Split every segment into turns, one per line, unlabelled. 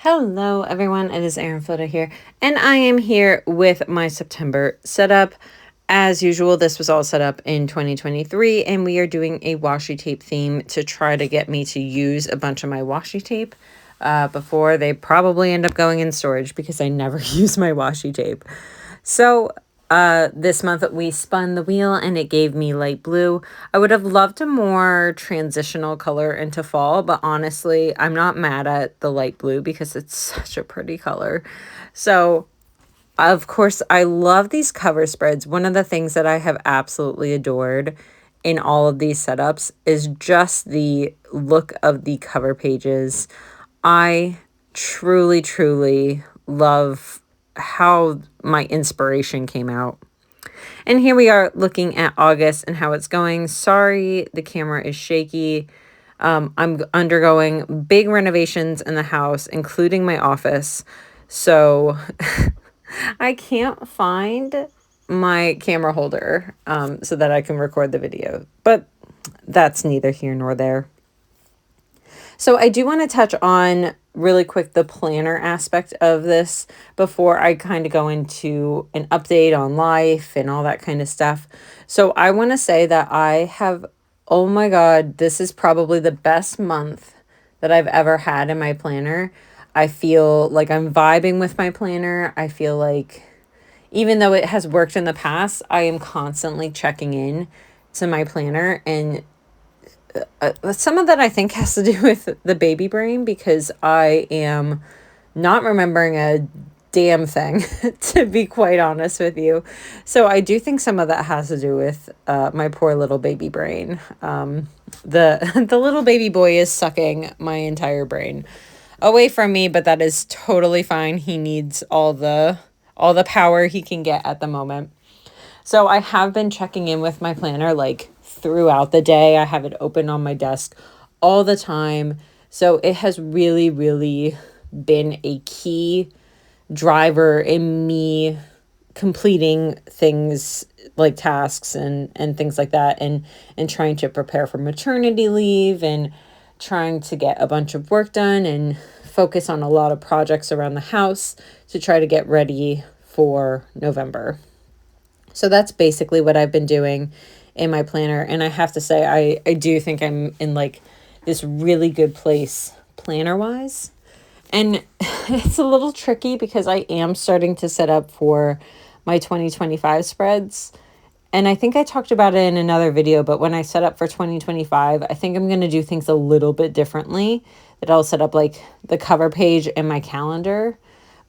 Hello everyone, it is Erin Floto here, and I am here with my September setup. As usual, this was all set up in 2023, and we are doing a washi tape theme to try to get me to use a bunch of my washi tape before they probably end up going in storage because I never use my washi tape. So this month we spun the wheel and it gave me light blue. I would have loved a more transitional color into fall, but honestly, I'm not mad at the light blue because it's such a pretty color. So of course, I love these cover spreads. One of the things that I have absolutely adored in all of these setups is just the look of the cover pages. I truly, truly love how my inspiration came out. And here we are looking at August and how it's going. Sorry, the camera is shaky. I'm undergoing big renovations in the house, including my office. So I can't find my camera holder so that I can record the video. But that's neither here nor there. So I do want to touch on really quick the planner aspect of this before I kind of go into an update on life and all that kind of stuff. So I want to say that I have, oh my God, this is probably the best month that I've ever had in my planner. I feel like I'm vibing with my planner. I feel like even though it has worked in the past, I am constantly checking in to my planner, and some of that I think has to do with the baby brain because I am not remembering a damn thing, to be quite honest with you. So I do think some of that has to do with my poor little baby brain. The little baby boy is sucking my entire brain away from me, but that is totally fine. He needs all the power he can get at the moment. So I have been checking in with my planner like throughout the day. I have it open on my desk all the time. So it has really, really been a key driver in me completing things like tasks and things like that, and trying to prepare for maternity leave and trying to get a bunch of work done and focus on a lot of projects around the house to try to get ready for November. So that's basically what I've been doing in my planner. And I have to say, I do think I'm in like this really good place planner wise. And it's a little tricky because I am starting to set up for my 2025 spreads. And I think I talked about it in another video, but when I set up for 2025, I think I'm going to do things a little bit differently. That I'll set up like the cover page in my calendar,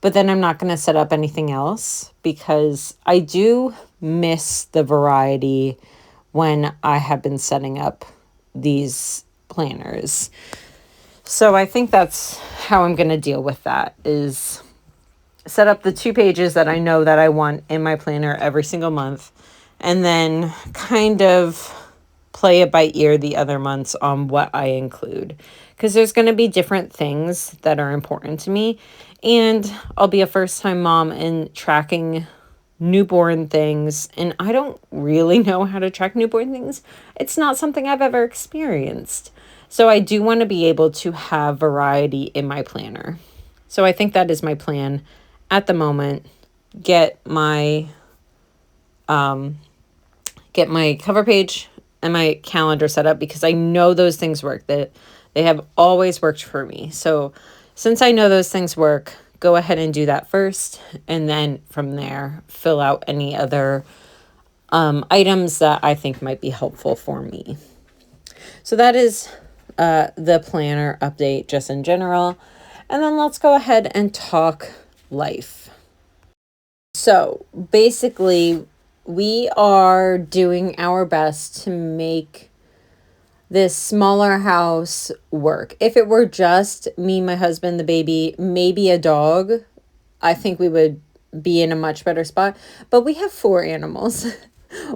but then I'm not going to set up anything else because I do miss the variety when I have been setting up these planners. So I think that's how I'm going to deal with that, is set up the 2 pages that I know that I want in my planner every single month, and then kind of play it by ear the other months on what I include. Because there's going to be different things that are important to me. And I'll be a first-time mom and tracking newborn things. And I don't really know how to track newborn things. It's not something I've ever experienced. So I do want to be able to have variety in my planner. So I think that is my plan at the moment. Get my cover page and my calendar set up because I know those things work. That they have always worked for me. So since I know those things work, go ahead and do that first, and then from there fill out any other items that I think might be helpful for me. So that is the planner update just in general. And then let's go ahead and talk life. So basically, we are doing our best to make this smaller house work. If it were just me, my husband, the baby, maybe a dog, I think we would be in a much better spot. But we have 4 animals.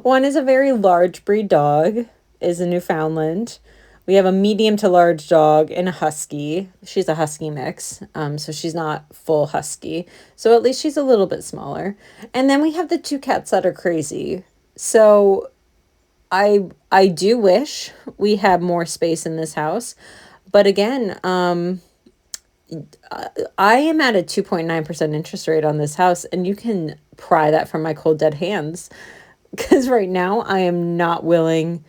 One is a very large breed dog, is a Newfoundland. We have a medium to large dog and a husky. She's a husky mix, so she's not full husky. So at least she's a little bit smaller. And then we have the 2 cats that are crazy. So I do wish we had more space in this house. But again, I am at a 2.9% interest rate on this house, and you can pry that from my cold dead hands. Because right now I am not willing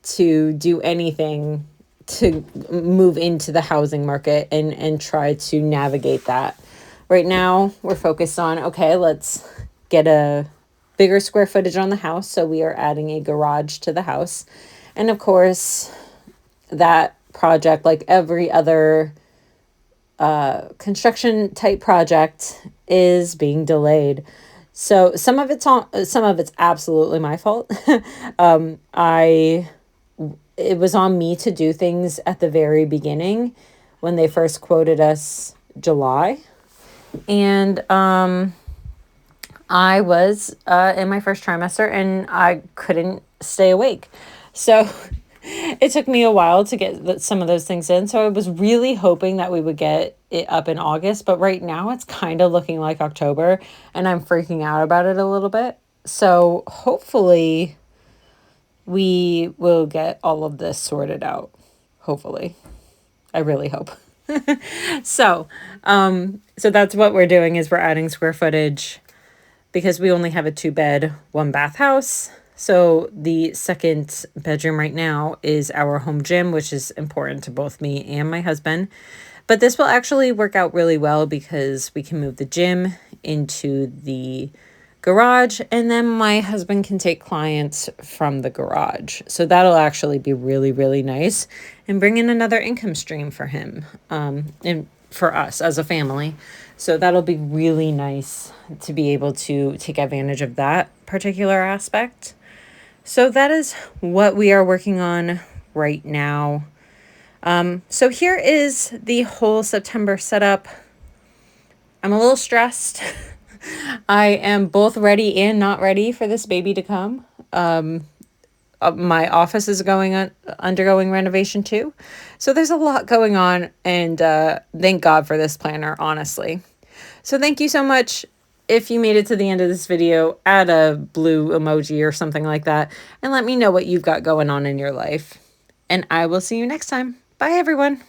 to do anything to move into the housing market and try to navigate that. Right now we're focused on, okay, let's get a bigger square footage on the house. So we are adding a garage to the house. And of course, that project, like every other construction type project, is being delayed. So some of it's absolutely my fault. I It was on me to do things at the very beginning when they first quoted us July. And I was in my first trimester and I couldn't stay awake. So it took me a while to get some of those things in. So I was really hoping that we would get it up in August. But right now it's kind of looking like October and I'm freaking out about it a little bit. So hopefully we will get all of this sorted out. Hopefully. I really hope. So, so that's what we're doing is we're adding square footage because we only have a 2-bed, 1-bath house. So the second bedroom right now is our home gym, which is important to both me and my husband. But this will actually work out really well because we can move the gym into the garage and then my husband can take clients from the garage. So that'll actually be really, really nice and bring in another income stream for him and for us as a family. So that'll be really nice to be able to take advantage of that particular aspect. So that is what we are working on right now. So here is the whole September setup. I'm a little stressed. I am both ready and not ready for this baby to come. My office is undergoing renovation too. So there's a lot going on, and thank God for this planner, honestly. So thank you so much. If you made it to the end of this video, add a blue emoji or something like that, and let me know what you've got going on in your life. And I will see you next time. Bye, everyone.